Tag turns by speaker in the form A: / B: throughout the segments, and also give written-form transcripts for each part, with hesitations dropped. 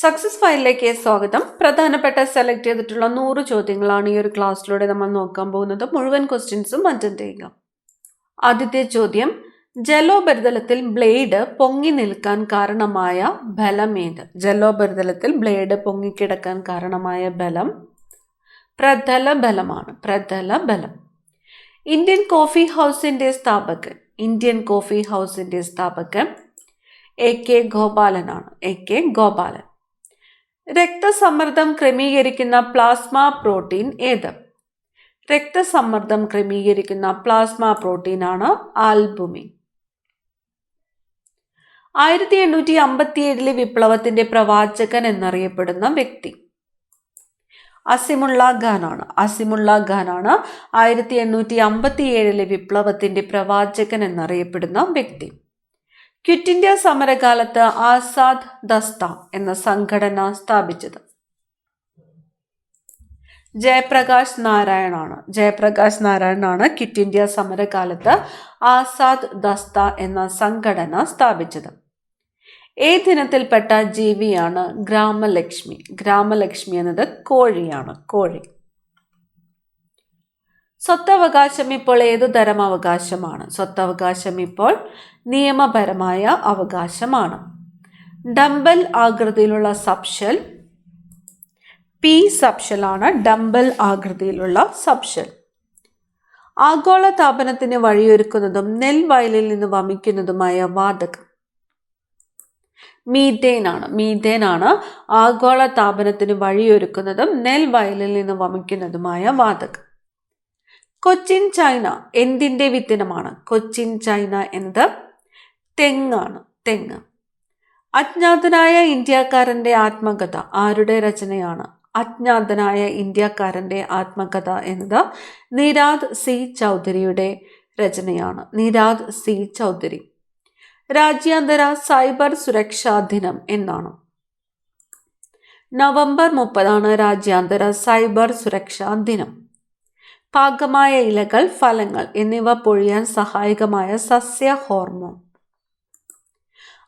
A: Success ഫയലിലേക്ക് സ്വാഗതം. പ്രധാനപ്പെട്ട സെലക്ട് ചെയ്തിട്ടുള്ള 100 ചോദ്യങ്ങളാണ് ഈ ഒരു ക്ലാസ്സിലൂടെ നമ്മൾ നോക്കാൻ പോകുന്നത്. മുഴുവൻ ക്വസ്റ്റ്യൻസും അറ്റൻഡ് ചെയ്യുക. ആദ്യത്തെ ചോദ്യം, ജലോപരിതലത്തിൽ ബ്ലേഡ് പൊങ്ങി നിൽക്കാൻ കാരണമായ ബലം ഏത്? ജലോപരിതലത്തിൽ ബ്ലേഡ് പൊങ്ങിക്കിടക്കാൻ കാരണമായ ബലം പ്രതല ബലമാണ്. പ്രതല ബലം. ഇന്ത്യൻ കോഫി ഹൗസിന്റെ സ്ഥാപകൻ AK ഗോപാലനാണ്. AK ഗോപാലൻ. രക്തസമ്മർദ്ദം ക്രമീകരിക്കുന്ന പ്ലാസ്മ പ്രോട്ടീൻ ഏത്? രക്തസമ്മർദ്ദം ക്രമീകരിക്കുന്ന പ്ലാസ്മ പ്രോട്ടീനാണ് ആൽബുമിൻ. 1857 വിപ്ലവത്തിന്റെ പ്രവാചകൻ എന്നറിയപ്പെടുന്ന വ്യക്തി അസിമുള്ള ഖാനാണ്. 1857 വിപ്ലവത്തിന്റെ പ്രവാചകൻ എന്നറിയപ്പെടുന്ന വ്യക്തി. ക്വിറ്റ് ഇന്ത്യ സമരകാലത്ത് ആസാദ് ദസ്ത എന്ന സംഘടന സ്ഥാപിച്ചത് ജയപ്രകാശ് നാരായണാണ്. ക്വിറ്റ് ഇന്ത്യ സമരകാലത്ത് ആസാദ് ദസ്ത എന്ന സംഘടന സ്ഥാപിച്ചത്. ദിനത്തിൽപ്പെട്ട ജീവിയാണ് ഗ്രാമലക്ഷ്മി. ഗ്രാമലക്ഷ്മി എന്നത് കോഴിയാണ്. കോഴി. സ്വത്തവകാശം ഇപ്പോൾ ഏതു തരം അവകാശമാണ്? സ്വത്തവകാശം ഇപ്പോൾ നിയമപരമായ അവകാശമാണ്. ഡംബൽ ആകൃതിയിലുള്ള സബ്ഷെൽ പി സബ്ഷെലാണ്. ഡംബൽ ആകൃതിയിലുള്ള സബ്ഷെൽ. ആഗോള താപനത്തിന് വഴിയൊരുക്കുന്നതും നെൽവയലിൽ നിന്ന് വമിക്കുന്നതുമായ വാതകം മീഥേനാണ്. ആഗോള താപനത്തിന് വഴിയൊരുക്കുന്നതും നെൽവയലിൽ നിന്ന് വമിക്കുന്നതുമായ വാതകം. കൊച്ചിൻ ചൈന എന്തിന്റെ വിത്തിനമാണ്? കൊച്ചിൻ ചൈന എന്നത് തെങ്ങാണ്. തെങ്ങ്. അജ്ഞാതനായ ഇന്ത്യക്കാരന്റെ ആത്മകഥ ആരുടെ രചനയാണ്? അജ്ഞാതനായ ഇന്ത്യക്കാരന്റെ ആത്മകഥ എന്നത് നിരാദ് സി ചൗധരിയുടെ രചനയാണ്. നിരാദ് സി ചൗധരി. രാജ്യാന്തര സൈബർ സുരക്ഷാ ദിനം എന്നാണ്? നവംബർ 30 രാജ്യാന്തര സൈബർ സുരക്ഷാ ദിനം. പാകമായ ഇലകൾ, ഫലങ്ങൾ എന്നിവ പൊഴിയാൻ സഹായകമായ സസ്യ ഹോർമോൺ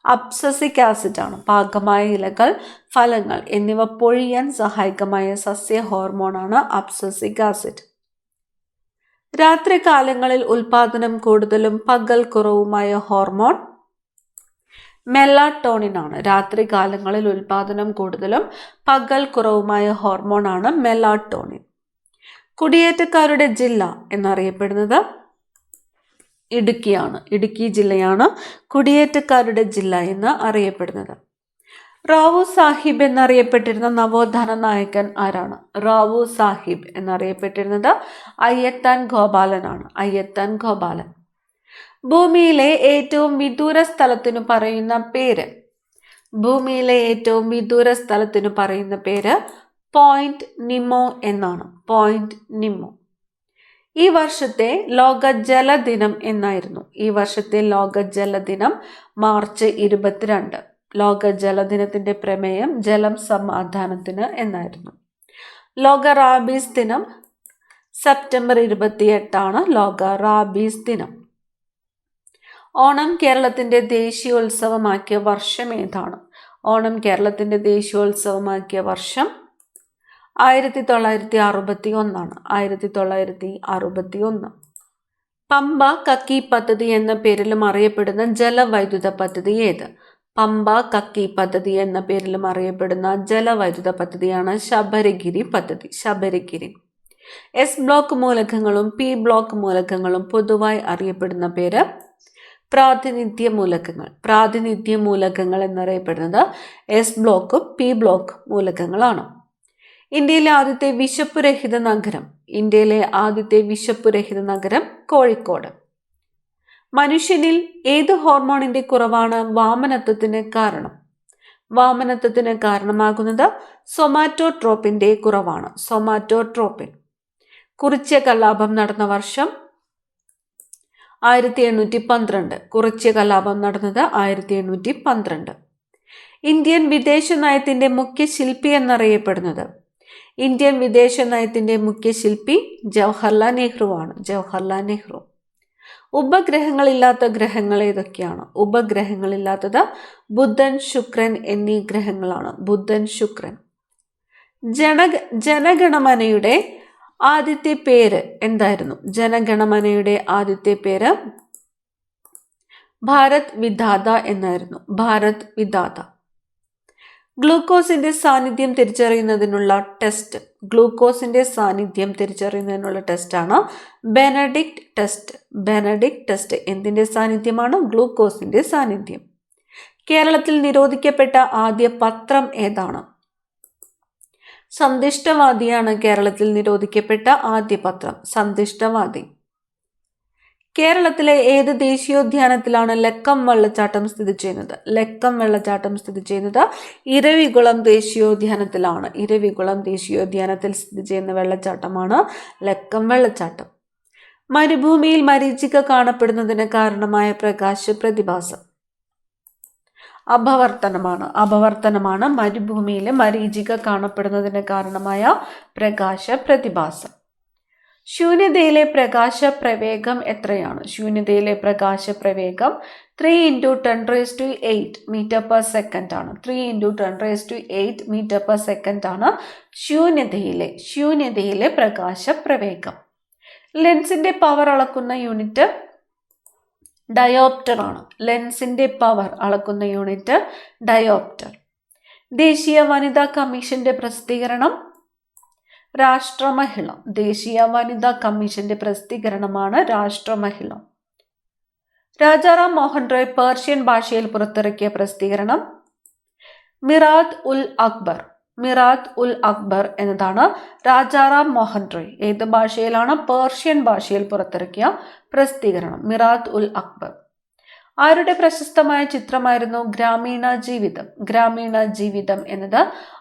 A: അബ്സസിക് ആസിഡ് ആണ്. പാകമായ ഇലകൾ, ഫലങ്ങൾ എന്നിവ പൊഴിയാൻ സഹായകമായ സസ്യ ഹോർമോണാണ് അബ്സസിക് ആസിഡ്. രാത്രി കാലങ്ങളിൽ ഉൽപാദനം കൂടുതലും പകൽ കുറവുമായ ഹോർമോൺ മെലാട്ടോണിൻ ആണ്. രാത്രി കാലങ്ങളിൽ ഉൽപാദനം കൂടുതലും പകൽ കുറവുമായ ഹോർമോണാണ് മെലാട്ടോണിൻ. കുടിയേറ്റക്കാരുടെ ജില്ല എന്നറിയപ്പെടുന്നത് ഇടുക്കിയാണ്. ഇടുക്കി ജില്ലയാണ് കുടിയേറ്റക്കാരുടെ ജില്ല എന്ന് അറിയപ്പെടുന്നത്. റാവു സാഹിബ് എന്നറിയപ്പെട്ടിരുന്ന നവോത്ഥാന നായകൻ ആരാണ്? റാവു സാഹിബ് എന്നറിയപ്പെട്ടിരുന്നത് അയ്യത്താൻ ഗോപാലനാണ്. അയ്യത്താൻ ഗോപാലൻ. ഭൂമിയിലെ ഏറ്റവും വിദൂര സ്ഥലത്തിനു പറയുന്ന പേര്? ഭൂമിയിലെ ഏറ്റവും വിദൂര സ്ഥലത്തിനു പറയുന്ന പേര് പോയിന്റ് നിമോ എന്നാണ്. പോയിന്റ് നിമോ. ഈ വർഷത്തെ ലോക ജലദിനം എന്നായിരുന്നു? ഈ വർഷത്തെ ലോക ജലദിനം മാർച്ച് 22. ലോക ജലദിനത്തിന്റെ പ്രമേയം ജലം സമാധാനത്തിന് എന്നായിരുന്നു. ലോക റാബീസ് ദിനം സെപ്റ്റംബർ 28 ലോക റാബീസ് ദിനം. ഓണം കേരളത്തിന്റെ ദേശീയോത്സവമാക്കിയ വർഷം ഏതാണ്? ഓണം കേരളത്തിന്റെ ദേശീയോത്സവമാക്കിയ വർഷം 1961. 1961. പമ്പ കക്കി പദ്ധതി എന്ന പേരിലും അറിയപ്പെടുന്ന ജലവൈദ്യുത പദ്ധതി ഏത്? പമ്പ കക്കി പദ്ധതി എന്ന പേരിലും അറിയപ്പെടുന്ന ജലവൈദ്യുത പദ്ധതിയാണ് ശബരിഗിരി പദ്ധതി. ശബരിഗിരി. S ബ്ലോക്ക് മൂലകങ്ങളും P ബ്ലോക്ക് മൂലകങ്ങളും പൊതുവായി അറിയപ്പെടുന്ന പേര് പ്രാതിനിധ്യ മൂലകങ്ങൾ. പ്രാതിനിധ്യ മൂലകങ്ങൾ എന്നറിയപ്പെടുന്നത് S ബ്ലോക്കും P ബ്ലോക്ക് മൂലകങ്ങളാണ്. ഇന്ത്യയിലെ ആദ്യത്തെ വിശപ്പുരഹിത നഗരം കോഴിക്കോട്. മനുഷ്യനിൽ ഏത് ഹോർമോണിന്റെ കുറവാണ് വാമനത്വത്തിന് കാരണം? വാമനത്വത്തിന് കാരണമാകുന്നത് സൊമാറ്റോട്രോപ്പിന്റെ കുറവാണ്. സൊമാറ്റോട്രോപ്പിൻ. കുറിച്യ കലാപം നടന്ന വർഷം 1812. കുറിച്യ കലാപം നടന്നത് 1812. ഇന്ത്യൻ വിദേശ നയത്തിന്റെ മുഖ്യ ശില്പി എന്നറിയപ്പെടുന്നത്? ഇന്ത്യൻ വിദേശ നയത്തിന്റെ മുഖ്യ ശില്പി ജവഹർലാൽ നെഹ്റു ആണ്. ജവഹർലാൽ നെഹ്റു. ഉപഗ്രഹങ്ങളില്ലാത്ത ഗ്രഹങ്ങൾ ഏതൊക്കെയാണ്? ഉപഗ്രഹങ്ങളില്ലാത്തത് ബുധൻ, ശുക്രൻ എന്നീ ഗ്രഹങ്ങളാണ്. ബുധൻ, ശുക്രൻ. ജനഗണമനയുടെ ആദ്യത്തെ പേര് എന്തായിരുന്നു? ജനഗണമനയുടെ ആദ്യത്തെ പേര് ഭാരത് വിധാത എന്നായിരുന്നു. ഭാരത് വിധാത. ഗ്ലൂക്കോസിന്റെ സാന്നിധ്യം തിരിച്ചറിയുന്നതിനുള്ള ടെസ്റ്റ്. ഗ്ലൂക്കോസിന്റെ സാന്നിധ്യം തിരിച്ചറിയുന്നതിനുള്ള ടെസ്റ്റാണ് ബെനഡിക്ട് ടെസ്റ്റ്. ബെനഡിക്ട് ടെസ്റ്റ് എന്തിന്റെ സാന്നിധ്യമാണ്? ഗ്ലൂക്കോസിന്റെ സാന്നിധ്യം. കേരളത്തിൽ നിരോധിക്കപ്പെട്ട ആദ്യ പത്രം ഏതാണ്? സന്ദിഷ്ടവാദിയാണ് കേരളത്തിൽ നിരോധിക്കപ്പെട്ട ആദ്യ പത്രം. സന്ദിഷ്ടവാദി. കേരളത്തിലെ ഏത് ദേശീയോദ്യാനത്തിലാണ് ലക്കം വെള്ളച്ചാട്ടം സ്ഥിതി ചെയ്യുന്നത്? ലക്കം വെള്ളച്ചാട്ടം സ്ഥിതി ചെയ്യുന്നത് ഇരവികുളം ദേശീയോദ്യാനത്തിലാണ്. ഇരവികുളം ദേശീയോദ്യാനത്തിൽ സ്ഥിതി ചെയ്യുന്ന വെള്ളച്ചാട്ടമാണ് ലക്കം വെള്ളച്ചാട്ടം. മരുഭൂമിയിൽ മരീചിക കാണപ്പെടുന്നതിന് കാരണമായ പ്രകാശ പ്രതിഭാസം അപവർത്തനമാണ്. അപവർത്തനമാണ് മരുഭൂമിയിലെ മരീചിക കാണപ്പെടുന്നതിന് കാരണമായ പ്രകാശ പ്രതിഭാസം. ശൂന്യതയിലെ പ്രകാശ പ്രവേഗം എത്രയാണ്? ശൂന്യതയിലെ പ്രകാശ പ്രവേഗം 3 × 10⁸ മീറ്റർ പെർ സെക്കൻഡ് ആണ്. 3 × 10⁸ മീറ്റർ പെർ സെക്കൻഡ് ആണ് ശൂന്യതയിലെ പ്രകാശ പ്രവേഗം. ലെൻസിന്റെ പവർ അളക്കുന്ന യൂണിറ്റ് ഡയോപ്റ്റർ ആണ്. ലെൻസിന്റെ പവർ അളക്കുന്ന യൂണിറ്റ് ഡയോപ്റ്റർ. ദേശീയ വനിതാ കമ്മീഷന്റെ പ്രസിദ്ധീകരണം രാഷ്ട്രമഹിള. ദേശീയ വനിതാ കമ്മീഷന്റെ പ്രസിദ്ധീകരണമാണ് രാഷ്ട്രമഹിള. രാജാറാം മോഹൻ റോയ് പേർഷ്യൻ ഭാഷയിൽ പുറത്തിറക്കിയ പ്രസിദ്ധീകരണം മിറാത്ത് ഉൽ അക്ബർ. മിറാത്ത് ഉൽ അക്ബർ എന്നതാണ് രാജാറാം മോഹൻ റോയ് ഏത് ഭാഷയിലാണ്? പേർഷ്യൻ ഭാഷയിൽ പുറത്തിറക്കിയ പ്രസിദ്ധീകരണം മിറാത്ത് ഉൽ അക്ബർ. ആരുടെ പ്രശസ്തമായ ചിത്രമായിരുന്നു ഗ്രാമീണ ജീവിതം? ഗ്രാമീണ ജീവിതം എന്നത്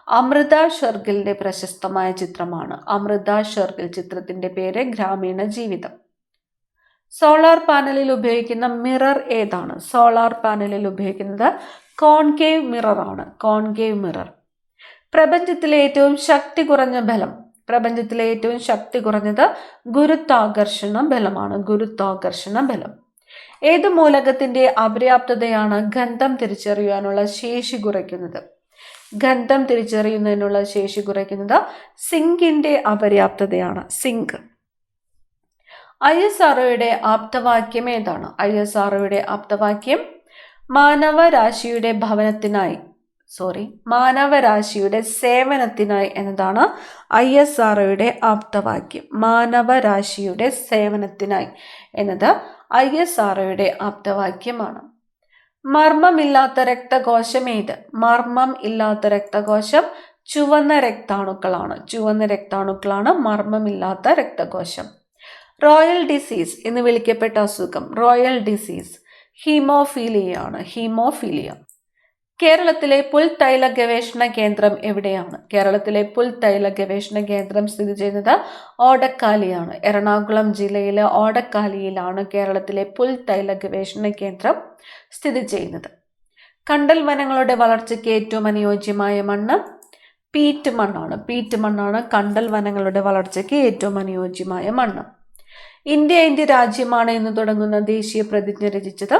A: അമൃത ഷെർഗിലിന്റെ പ്രശസ്തമായ ചിത്രമാണ്. അമൃത ഷെർഗിൽ. ചിത്രത്തിന്റെ പേര് ഗ്രാമീണ ജീവിതം. സോളാർ പാനലിൽ ഉപയോഗിക്കുന്ന മിറർ ഏതാണ്? സോളാർ പാനലിൽ ഉപയോഗിക്കുന്നത് കോൺകേവ് മിറർ ആണ്. Concave mirror. പ്രപഞ്ചത്തിലെ ഏറ്റവും ശക്തി കുറഞ്ഞ ബലം. പ്രപഞ്ചത്തിലെ ഏറ്റവും ശക്തി കുറഞ്ഞത് ഗുരുത്വാകർഷണ ബലമാണ്. ഗുരുത്വാകർഷണ ബലം. ഏത് മൂലകത്തിന്റെ അപര്യാപ്തതയാണ് ഗന്ധം തിരിച്ചറിയാനുള്ള ശേഷി കുറയ്ക്കുന്നത്? ഗന്ധം തിരിച്ചറിയുന്നതിനുള്ള ശേഷി കുറയ്ക്കുന്നത് സിങ്കിന്റെ അപര്യാപ്തതയാണ്. സിങ്ക്. ISROയുടെ ആപ്തവാക്യം ഏതാണ്? ISROയുടെ ആപ്തവാക്യം മാനവരാശിയുടെ സേവനത്തിനായി എന്നതാണ് ISROയുടെ ആപ്തവാക്യം. മാനവരാശിയുടെ സേവനത്തിനായി എന്നത് ISROയുടെ ആപ്തവാക്യമാണ്. മർമ്മമില്ലാത്ത രക്തകോശം ഏത്? മർമ്മം ഇല്ലാത്ത രക്തകോശം ചുവന്ന രക്താണുക്കളാണ്. ചുവന്ന രക്താണുക്കളാണ് മർമ്മമില്ലാത്ത രക്തകോശം. റോയൽ ഡിസീസ് എന്ന് വിളിക്കപ്പെട്ട അസുഖം. റോയൽ ഡിസീസ് ഹീമോഫീലിയയാണ്. ഹീമോഫീലിയ. കേരളത്തിലെ പുൽത്തൈല ഗവേഷണ കേന്ദ്രം എവിടെയാണ്? കേരളത്തിലെ പുൽത്തൈല ഗവേഷണ കേന്ദ്രം സ്ഥിതി ചെയ്യുന്നത് ഓടക്കാലിയാണ്. എറണാകുളം ജില്ലയിലെ ഓടക്കാലിയിലാണ് കേരളത്തിലെ പുൽത്തൈല ഗവേഷണ കേന്ദ്രം സ്ഥിതി ചെയ്യുന്നത്. കണ്ടൽ വനങ്ങളുടെ വളർച്ചയ്ക്ക് ഏറ്റവും അനുയോജ്യമായ മണ്ണ് പീറ്റ് മണ്ണാണ്. പീറ്റ് മണ്ണാണ് കണ്ടൽ വനങ്ങളുടെ വളർച്ചയ്ക്ക് ഏറ്റവും അനുയോജ്യമായ മണ്ണ്. ഇന്ത്യ രാജ്യമാണ് എന്ന് തുടങ്ങുന്ന ദേശീയ പ്രതിജ്ഞ രചിച്ചത്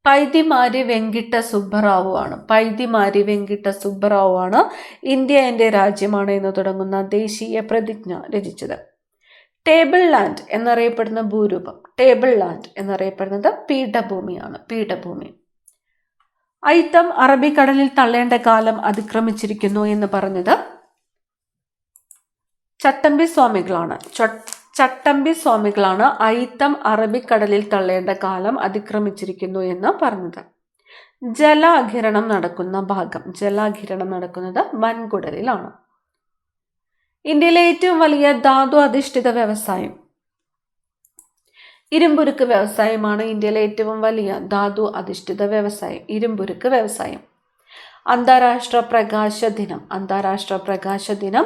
A: പൈതിമാരി വെങ്കിട്ട സുബ്ബറാവു ആണ്. പൈതിമാരി വെങ്കിട്ട സുബ്ബറാവു ആണ് ഇന്ത്യ രാജ്യമാണ് എന്ന് തുടങ്ങുന്ന ദേശീയ പ്രതിജ്ഞ രചിച്ചത്. ടേബിൾ ലാൻഡ് എന്നറിയപ്പെടുന്ന ഭൂരൂപം. ടേബിൾ ലാൻഡ് എന്നറിയപ്പെടുന്നത് പീഠഭൂമിയാണ്. പീഠഭൂമി. അയിത്തം അറബിക്കടലിൽ തള്ളേണ്ട കാലം അതിക്രമിച്ചിരിക്കുന്നു എന്ന് പറഞ്ഞത് ചട്ടമ്പി സ്വാമികളാണ് അയിത്തം അറബിക്കടലിൽ തള്ളേണ്ട കാലം അതിക്രമിച്ചിരിക്കുന്നു എന്ന് പറഞ്ഞത്. ജലാകിരണം നടക്കുന്ന ഭാഗം. ജലാകിരണം നടക്കുന്നത് വൻകുടലിലാണ്. ഇന്ത്യയിലെ ഏറ്റവും വലിയ ധാതു അധിഷ്ഠിത വ്യവസായം ഇരുമ്പുരുക്ക് വ്യവസായമാണ്. ഇന്ത്യയിലെ ഏറ്റവും വലിയ ധാതു അധിഷ്ഠിത വ്യവസായം ഇരുമ്പുരുക്ക് വ്യവസായം. അന്താരാഷ്ട്ര പ്രകാശ ദിനം. അന്താരാഷ്ട്ര പ്രകാശ ദിനം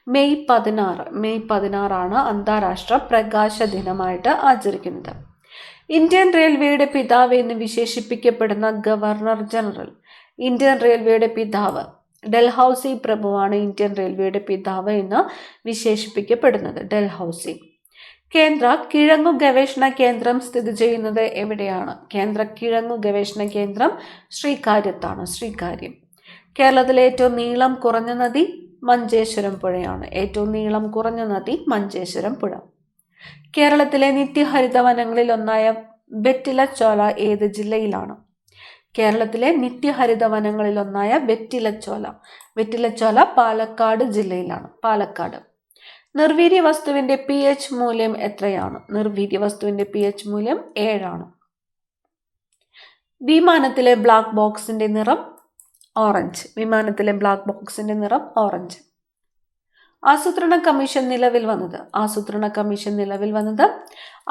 A: മെയ് 16. മെയ് 16 ആണ് അന്താരാഷ്ട്ര പ്രകാശ ദിനമായിട്ട് ആചരിക്കുന്നത്. ഇന്ത്യൻ റെയിൽവേയുടെ പിതാവ് എന്ന് വിശേഷിപ്പിക്കപ്പെടുന്ന ഗവർണർ ജനറൽ. ഇന്ത്യൻ റെയിൽവേയുടെ പിതാവ് ഡൽഹൌസി പ്രഭുവാണ് ഇന്ത്യൻ റെയിൽവേയുടെ പിതാവ് എന്ന് വിശേഷിപ്പിക്കപ്പെടുന്നത്. ഡൽഹൌസി. കേന്ദ്ര കിഴങ്ങു ഗവേഷണ കേന്ദ്രം സ്ഥിതി ചെയ്യുന്നത് എവിടെയാണ്? കേന്ദ്ര കിഴങ്ങു ഗവേഷണ കേന്ദ്രം ശ്രീകാര്യത്താണ്. ശ്രീകാര്യം. കേരളത്തിലെ ഏറ്റവും നീളം കുറഞ്ഞ നദി മഞ്ചേശ്വരം പുഴയാണ്. ഏറ്റവും നീളം കുറഞ്ഞ നദി മഞ്ചേശ്വരം പുഴ. കേരളത്തിലെ നിത്യഹരിത വനങ്ങളിൽ ഒന്നായ വെറ്റിലച്ചോല ഏത് ജില്ലയിലാണ്? കേരളത്തിലെ നിത്യഹരിത വനങ്ങളിൽ ഒന്നായ വെറ്റിലച്ചോല പാലക്കാട് ജില്ലയിലാണ്. പാലക്കാട്. നിർവീര്യ വസ്തുവിന്റെ pH മൂല്യം എത്രയാണ്? നിർവീര്യ വസ്തുവിന്റെ pH മൂല്യം 7 ആണ്. വിമാനത്തിലെ ബ്ലാക്ക് ബോക്സിന്റെ നിറം ഓറഞ്ച്. വിമാനത്തിലെ ബ്ലാക്ക് ബോക്സിന്റെ നിറം ഓറഞ്ച്. ആസൂത്രണ കമ്മീഷൻ നിലവിൽ വന്നത്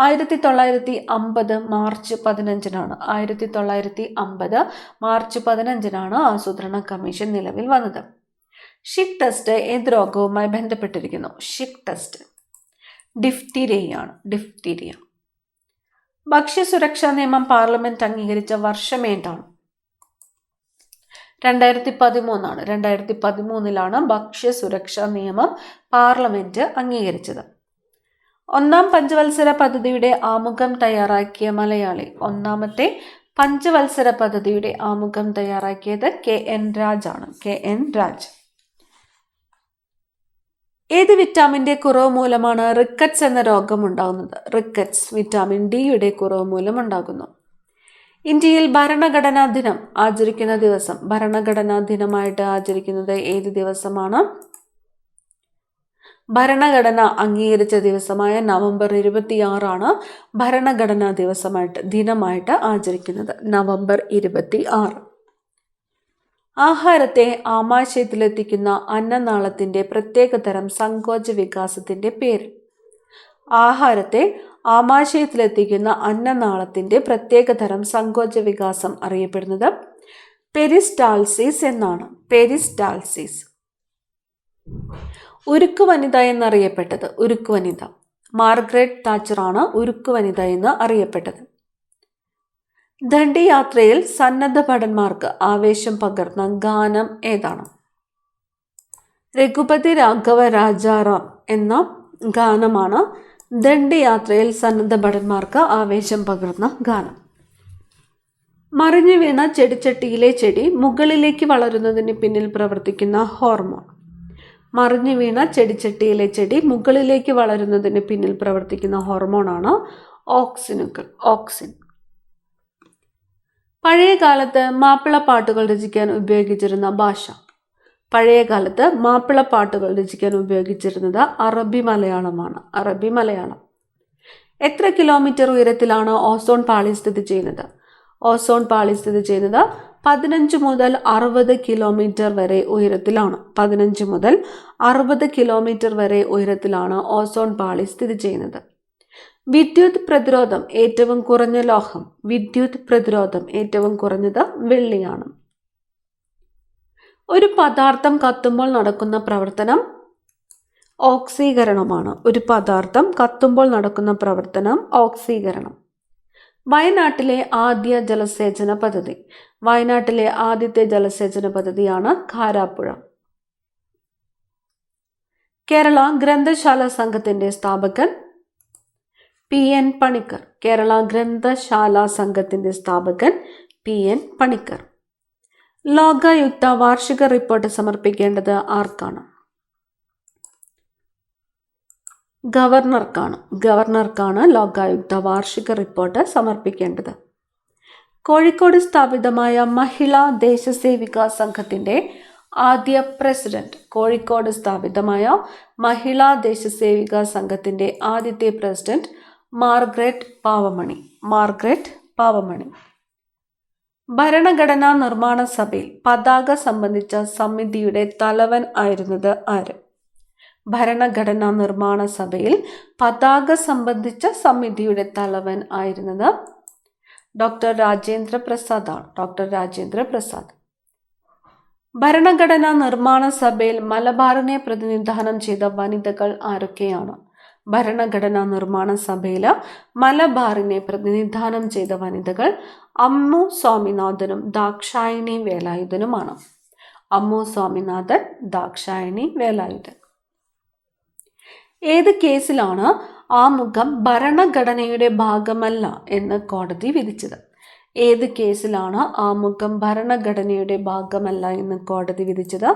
A: 1950 മാർച്ച് 15-നാണ്. 1950 മാർച്ച് 15-നാണ് ആസൂത്രണ കമ്മീഷൻ നിലവിൽ വന്നത്. ഷിക് ടെസ്റ്റ് ഏത് രോഗവുമായി ബന്ധപ്പെട്ടിരിക്കുന്നു? ഷിക് ടെസ്റ്റ് ഡിഫ്തീരിയയാണ്. ഡിഫ്തീരിയ. ഭക്ഷ്യസുരക്ഷാ നിയമം പാർലമെന്റ് അംഗീകരിച്ച വർഷം ഏതാണ്? 2013 2013-ലാണ് ഭക്ഷ്യസുരക്ഷാ നിയമം പാർലമെന്റ് അംഗീകരിച്ചത്. ഒന്നാം പഞ്ചവത്സര പദ്ധതിയുടെ ആമുഖം തയ്യാറാക്കിയ മലയാളി. ഒന്നാമത്തെ പഞ്ചവത്സര പദ്ധതിയുടെ ആമുഖം തയ്യാറാക്കിയത് KN രാജ് ആണ്. KN രാജ്. ഏത് വിറ്റാമിന്റെ കുറവ് മൂലമാണ് റിക്കറ്റ്സ് എന്ന രോഗം ഉണ്ടാകുന്നത്? റിക്കറ്റ്സ് വിറ്റാമിൻ ഡിയുടെ കുറവ് മൂലം ഉണ്ടാകുന്നു. ഇന്ത്യയിൽ ഭരണഘടനാ ദിനം ആചരിക്കുന്ന ദിവസം. ഭരണഘടനാ ദിനമായിട്ട് ആചരിക്കുന്നത് ഏത് ദിവസമാണ്? ഭരണഘടന അംഗീകരിച്ച ദിവസമായ നവംബർ 26 ഭരണഘടനാ ദിനമായിട്ട് ആചരിക്കുന്നത്. നവംബർ 26. ആഹാരത്തെ ആമാശയത്തിലെത്തിക്കുന്ന അന്നനാളത്തിന്റെ പ്രത്യേകതരം സങ്കോച വികാസത്തിന്റെ പേര്. ആഹാരത്തെ ആമാശയത്തിലെത്തിക്കുന്ന അന്നനാളത്തിന്റെ പ്രത്യേകതരം സങ്കോച വികാസം അറിയപ്പെടുന്നത് പെരിസ്റ്റാൾസിസ് എന്നാണ്. പെരിസ്റ്റാൾസിസ്. ഉരുക്കു വനിത എന്നറിയപ്പെട്ടത്. ഉരുക്കു വനിത മാർഗ്രറ്റ് താച്ചറാണ് ഉരുക്കു വനിത എന്ന് അറിയപ്പെട്ടത്. ദണ്ഡി യാത്രയിൽ സന്നദ്ധ ഭടന്മാർക്ക് ആവേശം പകർന്ന ഗാനം ഏതാണ്? രഘുപതി രാഘവ രാജാറാം എന്ന ഗാനമാണ് ദണ്ഡി യാത്രയിൽ സന്നദ്ധ ഭടന്മാർക്ക് ആവേശം പകർന്ന ഗാനം. മറിഞ്ഞു വീണ ചെടിച്ചട്ടിയിലെ ചെടി മുകളിലേക്ക് വളരുന്നതിന് പിന്നിൽ പ്രവർത്തിക്കുന്ന ഹോർമോൺ. മറിഞ്ഞു വീണ ചെടിച്ചട്ടിയിലെ ചെടി മുകളിലേക്ക് വളരുന്നതിന് പിന്നിൽ പ്രവർത്തിക്കുന്ന ഹോർമോണാണ് ഓക്സിനുകൾ. ഓക്സിൻ. പഴയ കാലത്ത് മാപ്പിളപ്പാട്ടുകൾ രചിക്കാൻ ഉപയോഗിച്ചിരുന്ന ഭാഷ. പഴയ കാലത്ത് മാപ്പിളപ്പാട്ടുകൾ രചിക്കാൻ ഉപയോഗിച്ചിരുന്നത് അറബി മലയാളമാണ്. അറബി മലയാളം. എത്ര കിലോമീറ്റർ ഉയരത്തിലാണ് ഓസോൺ പാളി സ്ഥിതി ചെയ്യുന്നത്? ഓസോൺ പാളി സ്ഥിതി ചെയ്യുന്നത് 15 മുതൽ 60 കിലോമീറ്റർ വരെ ഉയരത്തിലാണ്. 15 മുതൽ 60 കിലോമീറ്റർ വരെ ഉയരത്തിലാണ് ഓസോൺ പാളി സ്ഥിതി ചെയ്യുന്നത്. വിദ്യുത് പ്രതിരോധം ഏറ്റവും കുറഞ്ഞ ലോഹം. വിദ്യുത് പ്രതിരോധം ഏറ്റവും കുറഞ്ഞത് വെള്ളിയാണ്. ഒരു പദാർത്ഥം കത്തുമ്പോൾ നടക്കുന്ന പ്രവർത്തനം ഓക്സീകരണമാണ്. ഒരു പദാർത്ഥം കത്തുമ്പോൾ നടക്കുന്ന പ്രവർത്തനം ഓക്സീകരണം. വയനാട്ടിലെ ആദ്യ ജലസേചന പദ്ധതി. വയനാട്ടിലെ ആദ്യത്തെ ജലസേചന പദ്ധതിയാണ് കാരാപ്പുഴ. കേരള ഗ്രന്ഥശാല സംഘത്തിന്റെ സ്ഥാപകൻ PN പണിക്കർ. കേരള ഗ്രന്ഥശാല സംഘത്തിന്റെ സ്ഥാപകൻ PN പണിക്കർ. ലോകായുക്ത വാർഷിക റിപ്പോർട്ട് സമർപ്പിക്കേണ്ടത് ആർക്കാണ്? ഗവർണർക്കാണ് ലോകായുക്ത വാർഷിക റിപ്പോർട്ട് സമർപ്പിക്കേണ്ടത്. കോഴിക്കോട് സ്ഥാപിതമായ മഹിളാ ദേശസേവിക സംഘത്തിന്റെ ആദ്യ പ്രസിഡന്റ്. കോഴിക്കോട് സ്ഥാപിതമായ മഹിളാ ദേശസേവിക സംഘത്തിന്റെ ആദ്യത്തെ പ്രസിഡന്റ് മാർഗ്രറ്റ് പാവമണി. ഭരണഘടനാ നിർമ്മാണ സഭയിൽ പതാക സംബന്ധിച്ച സമിതിയുടെ തലവൻ ആയിരുന്നത് ആര്? ഭരണഘടനാ നിർമ്മാണ സഭയിൽ പതാക സംബന്ധിച്ച സമിതിയുടെ തലവൻ ആയിരുന്നത് ഡോക്ടർ രാജേന്ദ്ര പ്രസാദ്. ഭരണഘടനാ നിർമ്മാണ സഭയിൽ മലബാറിനെ പ്രതിനിധാനം ചെയ്ത വനിതകൾ ആരൊക്കെയാണ്? ഭരണഘടനാ നിർമ്മാണ സഭയിൽ മലബാറിനെ പ്രതിനിധാനം ചെയ്ത വനിതകൾ അമ്മു സ്വാമിനാഥനും ദാക്ഷായണി വേലായുധനുമാണ്. അമ്മു സ്വാമിനാഥൻ, ദാക്ഷായണി വേലായുധൻ. ഏത് കേസിലാണ് ആമുഖം ഭരണഘടനയുടെ ഭാഗമല്ല എന്ന് കോടതി വിധിച്ചത്? ഏത് കേസിലാണ് ആമുഖം ഭരണഘടനയുടെ ഭാഗമല്ല എന്ന് കോടതി വിധിച്ചത്?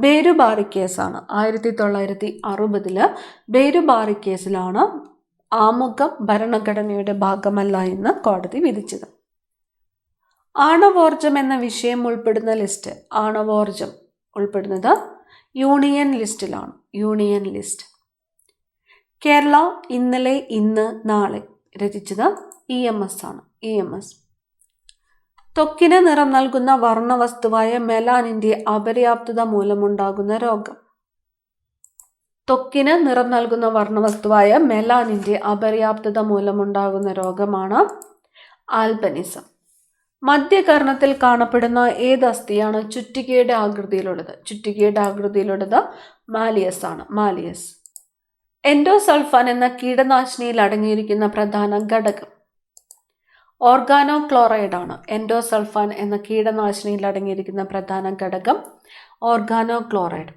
A: ബേരുബാറി കേസാണ്. 1960 ബേരുബാറി കേസിലാണ് ആമുഖം ഭരണഘടനയുടെ ഭാഗമല്ല എന്ന് കോടതി വിധിച്ചത്. ആണവോർജം എന്ന വിഷയം ഉൾപ്പെടുന്ന ലിസ്റ്റ്. ആണവോർജം ഉൾപ്പെടുന്നത് യൂണിയൻ ലിസ്റ്റിലാണ്. Union list. കേരള ഇന്നലെ ഇന്ന് നാളെ രചിച്ചത് EMS ആണ്. EMS. ത്വക്കിന് നിറം നൽകുന്ന വർണ്ണവസ്തുവായ മെലാനിന്റെ അപര്യാപ്തത മൂലമുണ്ടാകുന്ന രോഗം. ത്വക്കിന് നിറം നൽകുന്ന വർണ്ണവസ്തുവായ മെലാനിന്റെ അപര്യാപ്തത മൂലമുണ്ടാകുന്ന രോഗമാണ് ആൽബനിസം. മധ്യകർണത്തിൽ കാണപ്പെടുന്ന ഏത് അസ്ഥിയാണ് ചുറ്റികയുടെ ആകൃതിയിലുള്ളത്? ചുറ്റികയുടെ ആകൃതിയിലുള്ളത് മാലിയസ് ആണ്. മാലിയസ്. എൻഡോസൾഫാൻ എന്ന കീടനാശിനിയിൽ അടങ്ങിയിരിക്കുന്ന പ്രധാന ഘടകം ഓർഗാനോ ക്ലോറൈഡ് ആണ്. എൻഡോസൾഫാൻ എന്ന കീടനാശിനിയിൽ അടങ്ങിയിരിക്കുന്ന പ്രധാന ഘടകം ഓർഗാനോ ക്ലോറൈഡ്.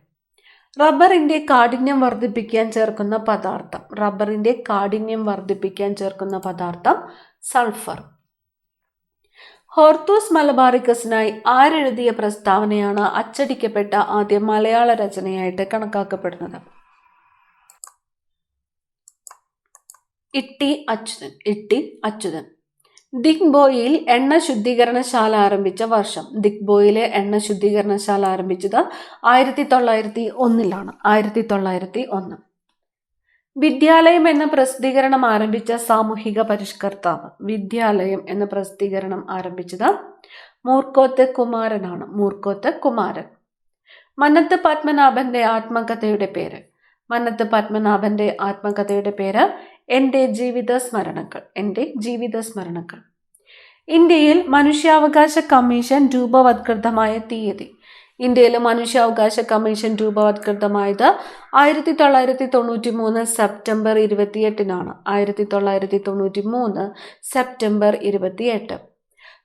A: റബ്ബറിന്റെ കാഠിന്യം വർദ്ധിപ്പിക്കാൻ ചേർക്കുന്ന പദാർത്ഥം. റബ്ബറിന്റെ കാഠിന്യം വർദ്ധിപ്പിക്കാൻ ചേർക്കുന്ന പദാർത്ഥം സൾഫർ. ഹോർത്തൂസ് മലബാറിക്കസിനായി ആരെഴുതിയ പ്രസ്താവനയാണ് അച്ചടിക്കപ്പെട്ട ആദ്യ മലയാള രചനയായിട്ട് കണക്കാക്കപ്പെടുന്നത്? ഇട്ടി അച്യുതൻ. ഇട്ടി അച്യുതൻ. ദിഗ്ബോയിൽ എണ്ണ ശുദ്ധീകരണശാല ആരംഭിച്ച വർഷം. ദിഗ്ബോയിലെ എണ്ണ ശുദ്ധീകരണശാല ആരംഭിച്ചത് 1901 1901. വിദ്യാലയം എന്ന പ്രസിദ്ധീകരണം ആരംഭിച്ച സാമൂഹിക പരിഷ്കർത്താവ്. വിദ്യാലയം എന്ന പ്രസിദ്ധീകരണം ആരംഭിച്ചത് മൂർക്കോത്ത് കുമാരനാണ്. മൂർക്കോത്ത് കുമാരൻ. മന്നത്ത് പത്മനാഭന്റെ ആത്മകഥയുടെ പേര്. മന്നത്ത് പത്മനാഭന്റെ ആത്മകഥയുടെ പേര് എൻ്റെ ജീവിത സ്മരണകൾ. എൻ്റെ ജീവിത സ്മരണകൾ. ഇന്ത്യയിൽ മനുഷ്യാവകാശ കമ്മീഷൻ രൂപവത്കൃതമായ തീയതി. ഇന്ത്യയിലെ മനുഷ്യാവകാശ കമ്മീഷൻ രൂപവത്കൃതമായത് 1993 സെപ്റ്റംബർ 28 1993 സെപ്റ്റംബർ 28.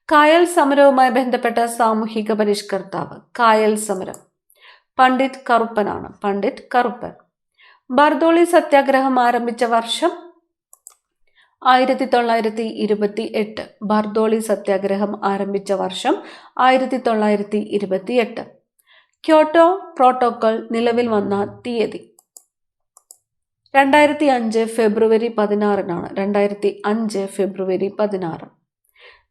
A: കായൽ സമരവുമായി ബന്ധപ്പെട്ട സാമൂഹിക പരിഷ്കർത്താവ്. കായൽ സമരം പണ്ഡിറ്റ് കറുപ്പനാണ്. പണ്ഡിറ്റ് കറുപ്പൻ. ബർദോളി സത്യാഗ്രഹം ആരംഭിച്ച വർഷം 1928. ബർദോളി സത്യാഗ്രഹം ആരംഭിച്ച വർഷം 1928. ക്യോട്ടോ പ്രോട്ടോകോൾ നിലവിൽ വന്ന തീയതി 2005 ഫെബ്രുവരി 16 2005 ഫെബ്രുവരി 16.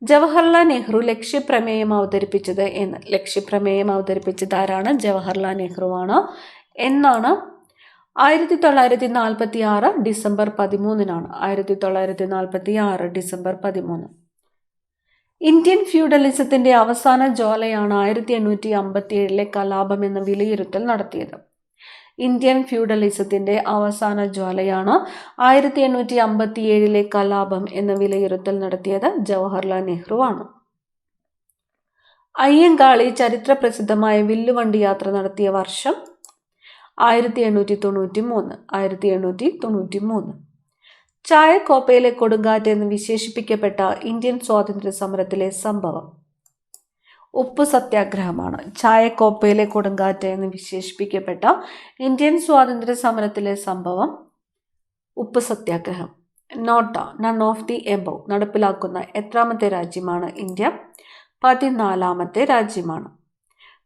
A: ജവഹർലാൽ നെഹ്റു ലക്ഷ്യപ്രമേയം അവതരിപ്പിച്ചത് എന്ന്. ലക്ഷ്യപ്രമേയം അവതരിപ്പിച്ചത് ആരാണ്? ജവഹർലാൽ നെഹ്റു ആണ്. എന്നാണ്? 1946 ഡിസംബർ 13. 1946 ഡിസംബർ 13. ഇന്ത്യൻ ഫ്യൂഡലിസത്തിന്റെ അവസാന ജ്വാലയാണ് 1857 കലാപം എന്ന വിലയിരുത്തൽ നടത്തിയത്. ഇന്ത്യൻ ഫ്യൂഡലിസത്തിന്റെ അവസാന ജ്വാലയാണ് 1857 കലാപം എന്ന വിലയിരുത്തൽ നടത്തിയത് ജവഹർലാൽ നെഹ്റു ആണ്. അയ്യങ്കാളി ചരിത്ര പ്രസിദ്ധമായ വില്ലുവണ്ടി യാത്ര നടത്തിയ വർഷം 1893. 1893. ചായക്കോപ്പയിലെ കൊടുങ്കാറ്റ് എന്ന് വിശേഷിപ്പിക്കപ്പെട്ട ഇന്ത്യൻ സ്വാതന്ത്ര്യ സമരത്തിലെ സംഭവം ഉപ്പ് സത്യാഗ്രഹമാണ്. ചായക്കോപ്പയിലെ കൊടുങ്കാറ്റ് എന്ന് വിശേഷിപ്പിക്കപ്പെട്ട ഇന്ത്യൻ സ്വാതന്ത്ര്യ സമരത്തിലെ സംഭവം ഉപ്പ് സത്യാഗ്രഹം. NOTA none of the above നടപ്പിലാക്കുന്ന എത്രാമത്തെ രാജ്യമാണ് ഇന്ത്യ? 14ാമത്തെ രാജ്യമാണ്.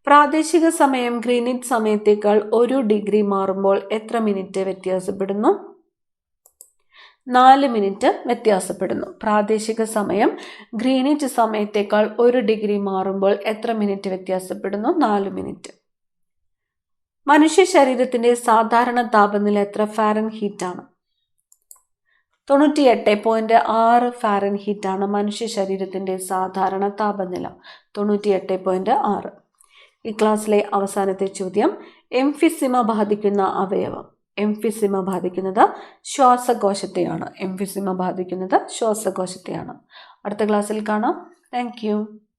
A: പ്രാദേശിക സമയം ഗ്രീനിച്ച് സമയത്തേക്കാൾ 1 ഡിഗ്രി മാറുമ്പോൾ എത്ര മിനിറ്റ് വ്യത്യാസപ്പെടുന്നു? 4 മിനിറ്റ് വ്യത്യാസപ്പെടുന്നു. പ്രാദേശിക സമയം ഗ്രീനിച്ച് സമയത്തേക്കാൾ 1 ഡിഗ്രി മാറുമ്പോൾ എത്ര മിനിറ്റ് വ്യത്യാസപ്പെടുന്നു? 4 മിനിറ്റ്. മനുഷ്യ ശരീരത്തിന്റെ സാധാരണ താപനില എത്ര ഫാരൻഹീറ്റ് ആണ്? 98.6 ഫാരൻഹീറ്റ് ആണ് മനുഷ്യ ശരീരത്തിന്റെ സാധാരണ താപനില. 98.6. ഈ ക്ലാസ്സിലെ അവസാനത്തെ ചോദ്യം, എംഫിസിമ ബാധിക്കുന്ന അവയവം. എംഫിസിമ ബാധിക്കുന്നത് ശ്വാസകോശത്തെയാണ്. എംഫിസിമ ബാധിക്കുന്നത് ശ്വാസകോശത്തെയാണ്. അടുത്ത ക്ലാസ്സിൽ കാണാം. Thank you.